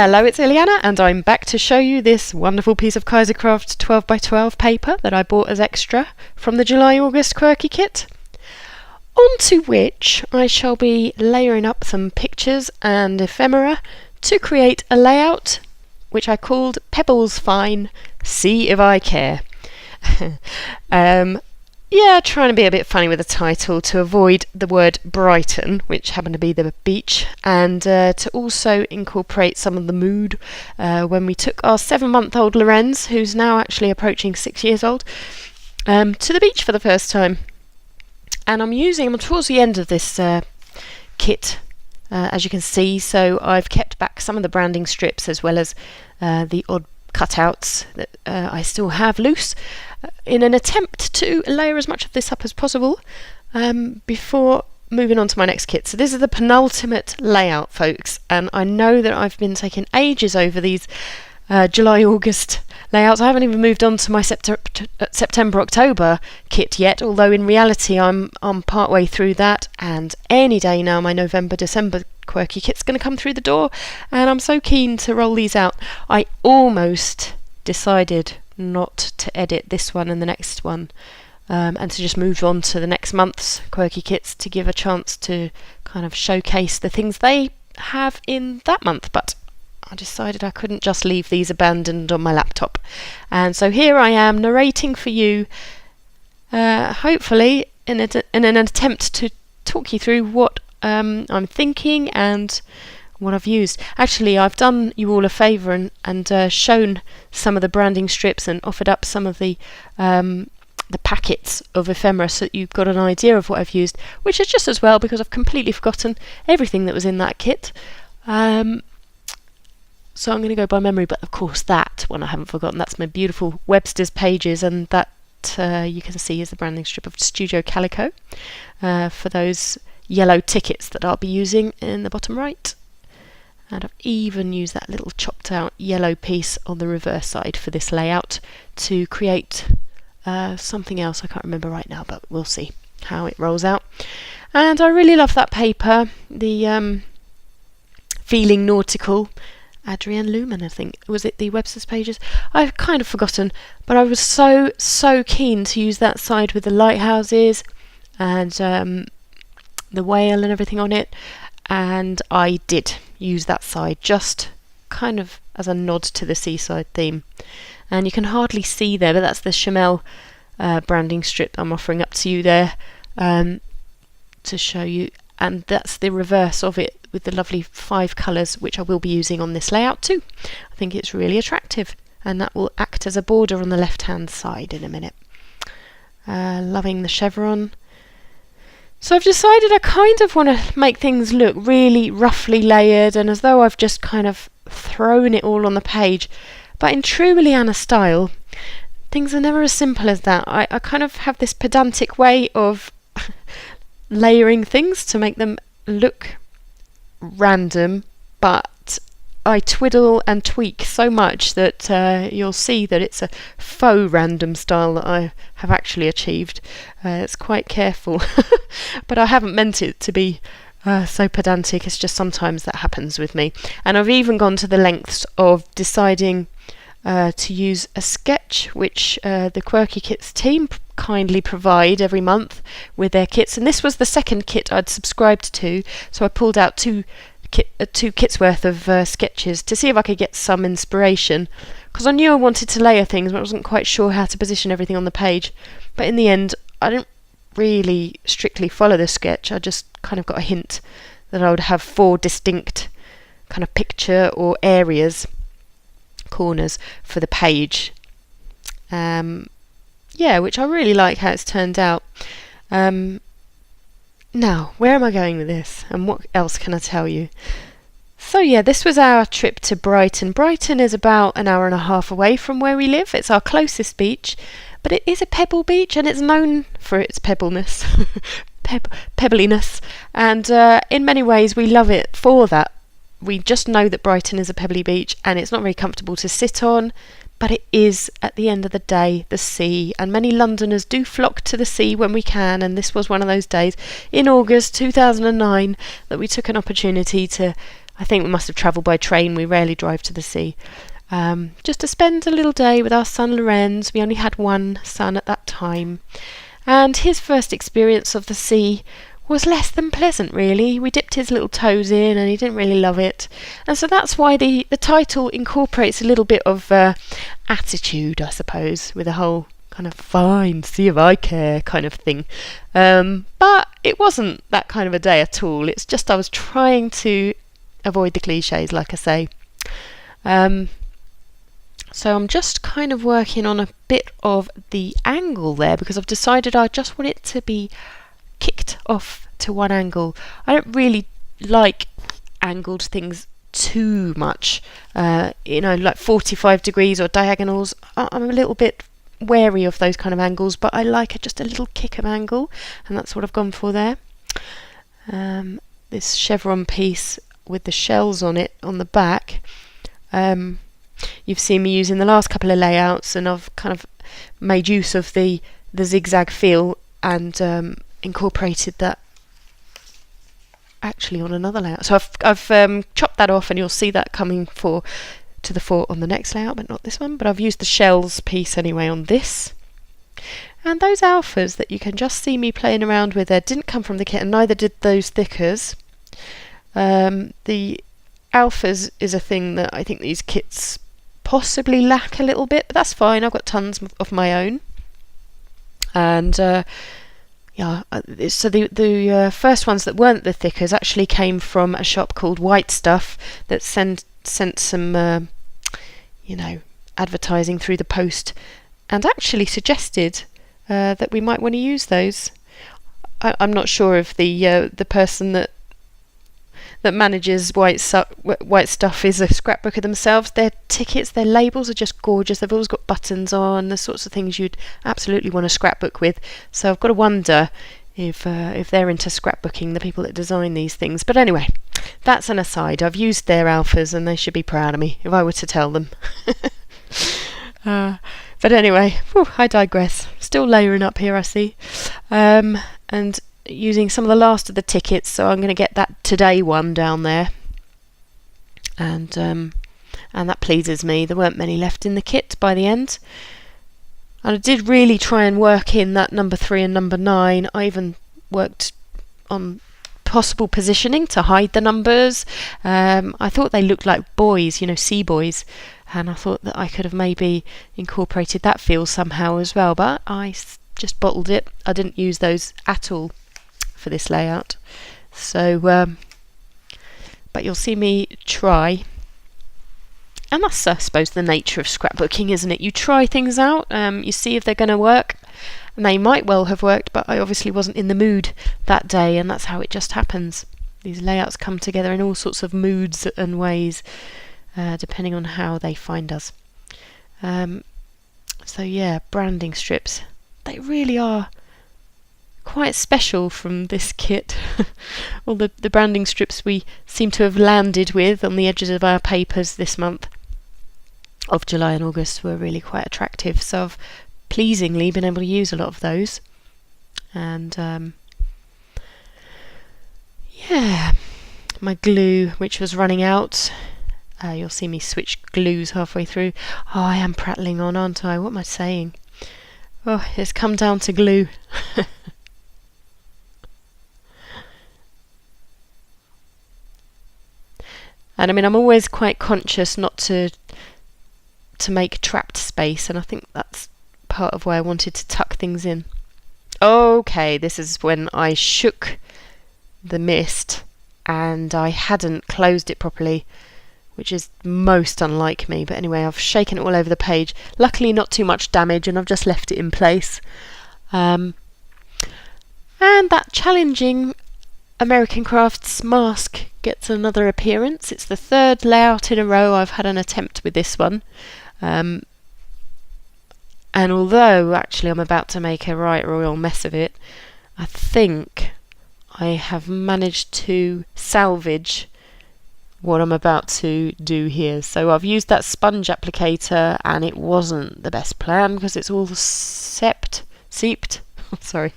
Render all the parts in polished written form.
Hello, it's Ileana, and I'm back to show you this wonderful piece of Kaisercraft 12x12 paper that I bought as extra from the July-August Quirky Kit, onto which I shall be layering up some pictures and ephemera to create a layout which I called Pebbles Fine, See If I Care. Trying to be a bit funny with the title to avoid the word Brighton, which happened to be the beach, and to also incorporate some of the mood when we took our 7-month-old Lorenz, who's now actually approaching 6 years old, to the beach for the first time. And I'm towards the end of this kit, as you can see, so I've kept back some of the branding strips as well as the odd cutouts that I still have loose, in an attempt to layer as much of this up as possible before moving on to my next kit. So this is the penultimate layout, folks, and I know that I've been taking ages over these July-August layouts. I haven't even moved on to my September-October kit yet, although in reality I'm part way through that, and any day now my November-December Quirky Kit's going to come through the door, and I'm so keen to roll these out. I almost decided not to edit this one and the next one, and to just move on to the next month's Quirky Kits to give a chance to kind of showcase the things they have in that month, but I decided I couldn't just leave these abandoned on my laptop. And so here I am narrating for you, hopefully in an attempt to talk you through what I'm thinking and what I've used. Actually, I've done you all a favour and shown some of the branding strips and offered up some of the packets of ephemera so that you've got an idea of what I've used, which is just as well because I've completely forgotten everything that was in that kit. So I'm going to go by memory, but of course that one I haven't forgotten. That's my beautiful Webster's pages, and that you can see is the branding strip of Studio Calico for those yellow tickets that I'll be using in the bottom right. And I've even used that little chopped out yellow piece on the reverse side for this layout to create something else. I can't remember right now, but we'll see how it rolls out. And I really love that paper, the Feeling Nautical, Adrienne Lumen, I think. Was it the Webster's pages? I've kind of forgotten, but I was so keen to use that side with the lighthouses and the whale and everything on it, and I did use that side just kind of as a nod to the seaside theme. And you can hardly see there, but that's the Chamel branding strip I'm offering up to you there to show you, and that's the reverse of it with the lovely 5 colours, which I will be using on this layout too. I think it's really attractive, and that will act as a border on the left hand side in a minute. Loving the chevron. So I've decided I kind of want to make things look really roughly layered and as though I've just kind of thrown it all on the page. But in true Ileana style, things are never as simple as that. I kind of have this pedantic way of layering things to make them look random, but I twiddle and tweak so much that you'll see that it's a faux random style that I have actually achieved. It's quite careful, but I haven't meant it to be so pedantic. It's just sometimes that happens with me. And I've even gone to the lengths of deciding to use a sketch, which the Quirky Kits team kindly provide every month with their kits. And this was the second kit I'd subscribed to, so I pulled out two kits worth of sketches to see if I could get some inspiration, because I knew I wanted to layer things but I wasn't quite sure how to position everything on the page. But in the end I didn't really strictly follow the sketch. I just kind of got a hint that I would have 4 distinct kind of picture or areas, corners for the page, which I really like how it's turned out. Now, where am I going with this, and what else can I tell you? So yeah, this was our trip to Brighton. Brighton is about an hour and a half away from where we live. It's our closest beach, but it is a pebble beach, and it's known for its pebbleness, pebbliness, and in many ways we love it for that. We just know that Brighton is a pebbly beach, and it's not very comfortable to sit on, but it is, at the end of the day, the sea, and many Londoners do flock to the sea when we can, and this was one of those days in August 2009 that we took an opportunity to, I think we must have travelled by train. We rarely drive to the sea. Just to spend a little day with our son Lorenz. We only had one son at that time. And his first experience of the sea was less than pleasant, really. We dipped his little toes in and he didn't really love it. And so that's why the title incorporates a little bit of attitude, I suppose, with a whole kind of fine, see if I care kind of thing. But it wasn't that kind of a day at all. It's just I was trying to avoid the cliches, like I say. So I'm just kind of working on a bit of the angle there, because I've decided I just want it to be kicked off to one angle. I don't really like angled things too much, like 45 degrees or diagonals. I'm a little bit wary of those kind of angles, but I like just a little kick of angle, and that's what I've gone for there. This chevron piece with the shells on it on the back, you've seen me using the last couple of layouts, and I've kind of made use of the zigzag feel and incorporated that actually on another layout. So I've chopped that off, and you'll see that coming to the fore on the next layout, but not this one. But I've used the shells piece anyway on this. And those alphas that you can just see me playing around with there didn't come from the kit, and neither did those thickers. The alphas is a thing that I think these kits possibly lack a little bit, but that's fine. I've got tons of my own. And so the first ones that weren't the thickers actually came from a shop called White Stuff that sent some advertising through the post, and actually suggested that we might want to use those. I'm not sure if the person that manages White Stuff is a scrapbooker themselves. Their tickets, their labels are just gorgeous. They've always got buttons on, the sorts of things you'd absolutely want to scrapbook with. So I've got to wonder if they're into scrapbooking, the people that design these things. But anyway, that's an aside. I've used their alphas, and they should be proud of me if I were to tell them. But anyway, I digress. Still layering up here, I see. And using some of the last of the tickets, so I'm going to get that today one down there. And that pleases me. There weren't many left in the kit by the end. And I did really try and work in that number 3 and number 9. I even worked on possible positioning to hide the numbers. I thought they looked like boys, sea boys, and I thought that I could have maybe incorporated that feel somehow as well, but I just bottled it. I didn't use those at all for this layout. So, but you'll see me try. And that's, I suppose, the nature of scrapbooking, isn't it? You try things out, you see if they're going to work, and they might well have worked, but I obviously wasn't in the mood that day, and that's how it just happens. These layouts come together in all sorts of moods and ways, depending on how they find us. So yeah, branding strips. They really are quite special from this kit. All the branding strips we seem to have landed with on the edges of our papers this month of July and August were really quite attractive, so I've pleasingly been able to use a lot of those. And yeah, my glue, which was running out, you'll see me switch glues halfway through. Oh, I am prattling on, aren't I? What am I saying? Oh, it's come down to glue. And I mean, I'm always quite conscious not to make trapped space, and I think that's part of why I wanted to tuck things in. Okay, this is when I shook the mist and I hadn't closed it properly, which is most unlike me. But anyway, I've shaken it all over the page. Luckily not too much damage, and I've just left it in place. And that challenging American Crafts mask gets another appearance. It's the third layout in a row I've had an attempt with this one. And although actually I'm about to make a right royal mess of it, I think I have managed to salvage what I'm about to do here. So I've used that sponge applicator, and it wasn't the best plan because it's all seeped. Sorry.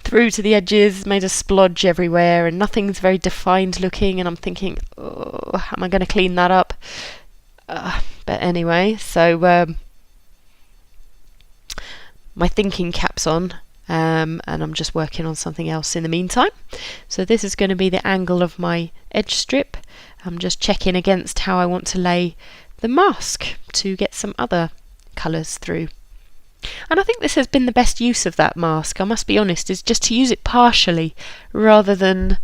through to the edges, made a splodge everywhere, and nothing's very defined looking, and I'm thinking, oh, am I going to clean that up? But anyway, so my thinking cap's on, and I'm just working on something else in the meantime. So this is going to be the angle of my edge strip. I'm just checking against how I want to lay the mask to get some other colours through. And I think this has been the best use of that mask, I must be honest, is just to use it partially rather than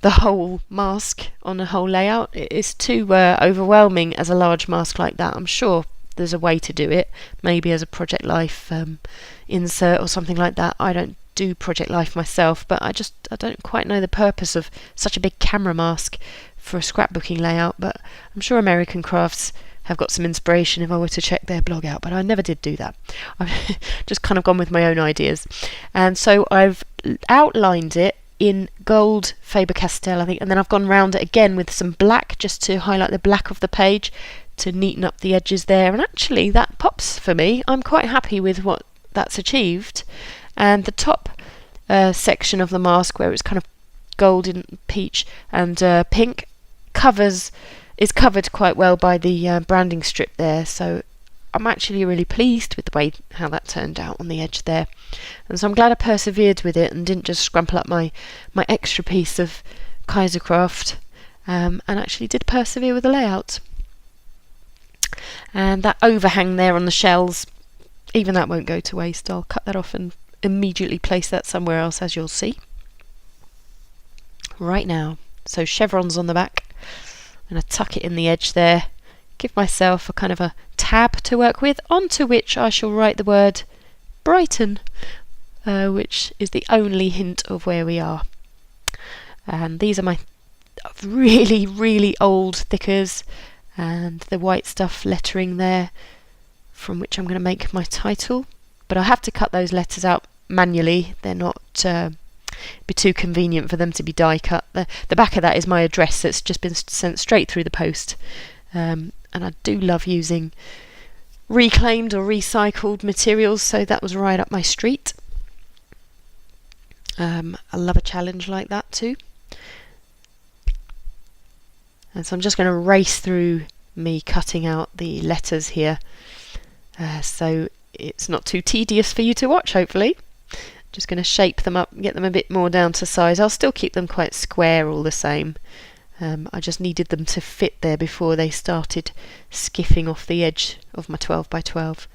the whole mask on a whole layout. It's too overwhelming as a large mask like that. I'm sure there's a way to do it, maybe as a Project Life insert or something like that. I don't do Project Life myself, but I don't quite know the purpose of such a big camera mask for a scrapbooking layout, but I'm sure American Crafts have got some inspiration if I were to check their blog out, but I never did do that. I've just kind of gone with my own ideas. And so I've outlined it in gold Faber-Castell, I think, and then I've gone round it again with some black just to highlight the black of the page to neaten up the edges there, and actually that pops for me. I'm quite happy with what that's achieved. And the top section of the mask, where it's kind of golden peach and pink, is covered quite well by the branding strip there, so I'm actually really pleased with the way how that turned out on the edge there. And so I'm glad I persevered with it and didn't just scrumple up my extra piece of Kaisercraft, and actually did persevere with the layout. And that overhang there on the shells, even that won't go to waste. I'll cut that off and immediately place that somewhere else, as you'll see right now. So chevrons on the back. I'm going to tuck it in the edge there, give myself a kind of a tab to work with, onto which I shall write the word Brighton, which is the only hint of where we are. And these are my really, really old thickers, and the white stuff lettering there, from which I'm going to make my title. But I have to cut those letters out manually. They're not be too convenient for them to be die cut. The back of that is my address that's just been sent straight through the post, and I do love using reclaimed or recycled materials, so that was right up my street. I love a challenge like that too. And so I'm just going to race through me cutting out the letters here, so it's not too tedious for you to watch, hopefully. Just going to shape them up and get them a bit more down to size. I'll still keep them quite square all the same. I just needed them to fit there before they started skiffing off the edge of my 12 by 12.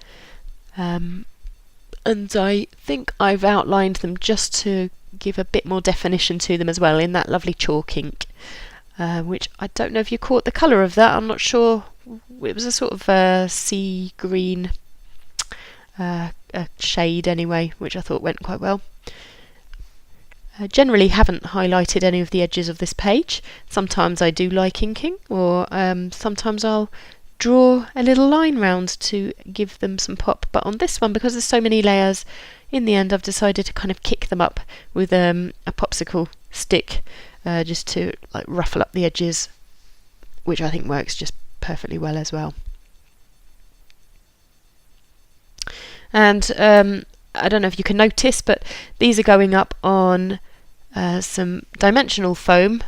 And I think I've outlined them just to give a bit more definition to them as well in that lovely chalk ink, which I don't know if you caught the colour of that. I'm not sure. It was a sort of sea green a shade anyway, which I thought went quite well. I generally haven't highlighted any of the edges of this page. Sometimes I do like inking, or sometimes I'll draw a little line round to give them some pop. But on this one, because there's so many layers, in the end I've decided to kind of kick them up with a popsicle stick, just to like ruffle up the edges, which I think works just perfectly well as well. And I don't know if you can notice, but these are going up on some dimensional foam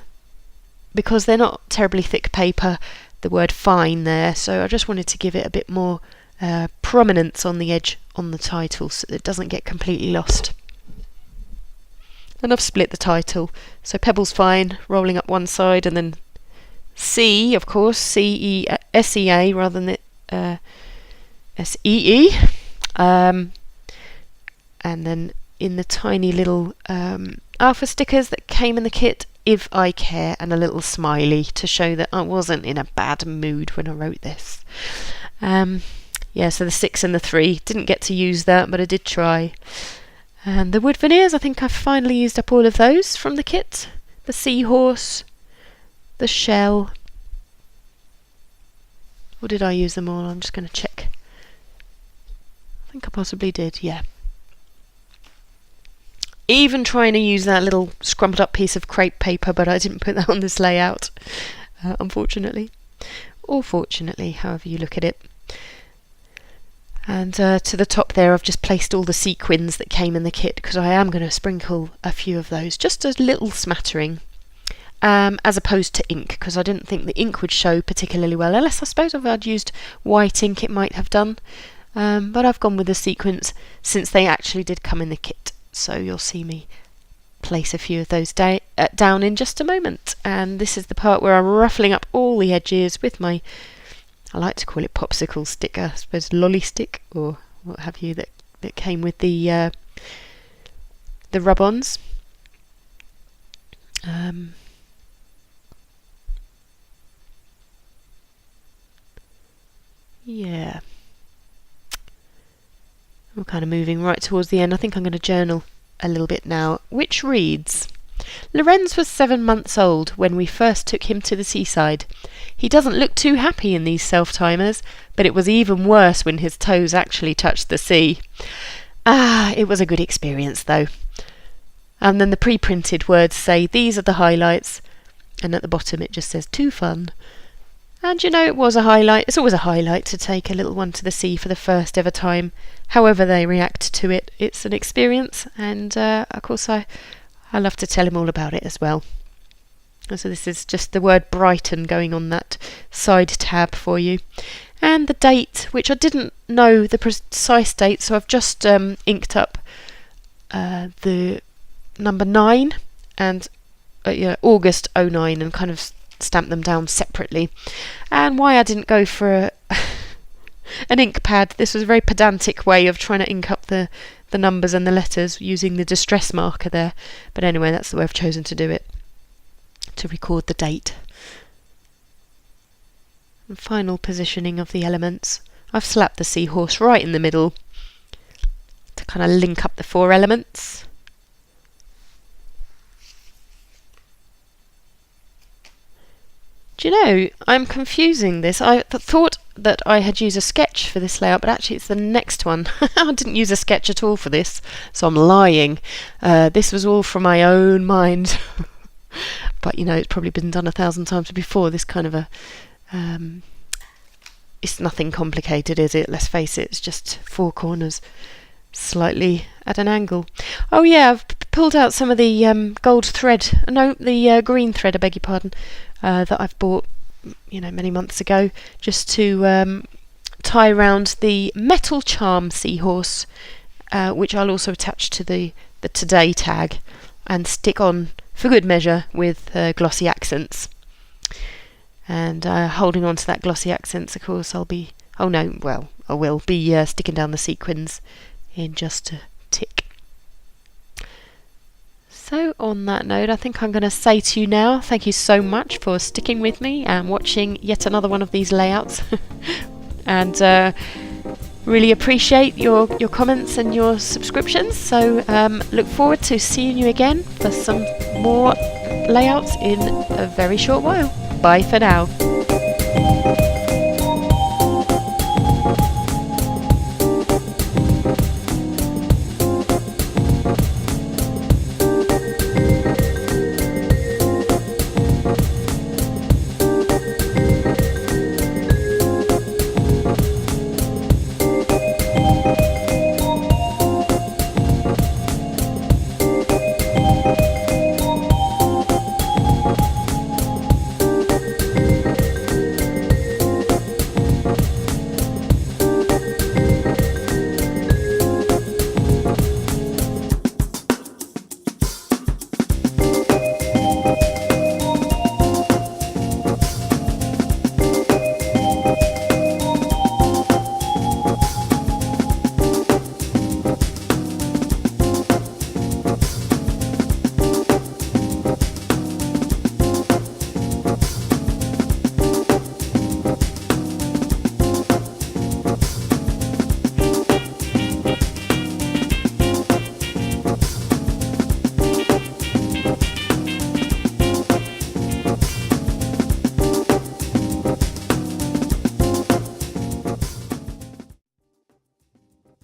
because they're not terribly thick paper, the word fine there, so I just wanted to give it a bit more prominence on the edge on the title so that it doesn't get completely lost. And I've split the title, so Pebbles Fine rolling up one side, and then C, of course, C-E-S-E-A rather than S-E-E. And then in the tiny little alpha stickers that came in the kit, if I care, and a little smiley to show that I wasn't in a bad mood when I wrote this. Yeah, so the 6 and the 3, didn't get to use that, but I did try. And the wood veneers, I think I've finally used up all of those from the kit. The seahorse, the shell. Or did I use them all? I'm just going to check. I think I possibly did, yeah. Even trying to use that little scrumpled up piece of crepe paper, but I didn't put that on this layout, unfortunately. Or fortunately, however you look at it. And to the top there I've just placed all the sequins that came in the kit, because I am going to sprinkle a few of those, just a little smattering, as opposed to ink, because I didn't think the ink would show particularly well, unless I suppose if I'd used white ink it might have done. But I've gone with the sequins since they actually did come in the kit, so you'll see me place a few of those down in just a moment. And this is the part where I'm ruffling up all the edges with my, I like to call it popsicle sticker, I suppose lolly stick or what have you, that came with the rub-ons. Yeah, we're kind of moving right towards the end. I think I'm going to journal a little bit now, which reads: Lorenz was 7 months old when we first took him to the seaside. He doesn't look too happy in these self-timers, but it was even worse when his toes actually touched the sea. It was a good experience though. And then the pre-printed words say, these are the highlights, and at the bottom it just says, too fun. And you know, it was a highlight. It's always a highlight to take a little one to the sea for the first ever time. However they react to it, it's an experience, and of course I love to tell him all about it as well. And so this is just the word Brighton going on that side tab for you. And the date, which I didn't know the precise date, so I've just inked up the number 9 and August 09 and kind of stamp them down separately. And why I didn't go for an ink pad, this was a very pedantic way of trying to ink up the numbers and the letters using the distress marker there, but anyway, that's the way I've chosen to do it, to record the date. And final positioning of the elements, I've slapped the seahorse right in the middle to kind of link up the 4 elements. Do you know, I'm confusing this. I thought that I had used a sketch for this layout, but actually it's the next one. I didn't use a sketch at all for this, so I'm lying. This was all from my own mind. But you know, it's probably been done 1,000 times before, this kind of a... it's nothing complicated, is it? Let's face it, it's just 4 corners slightly at an angle. Oh yeah, I've pulled out some of the gold thread, no, the green thread, I beg your pardon, that I've bought, you know, many months ago, just to tie around the metal charm seahorse, which I'll also attach to the today tag and stick on for good measure with glossy accents. And holding on to that glossy accents, of course, I will be sticking down the sequins in just a tick. So on that note, I think I'm going to say to you now, thank you so much for sticking with me and watching yet another one of these layouts. And really appreciate your comments and your subscriptions. So look forward to seeing you again for some more layouts in a very short while. Bye for now.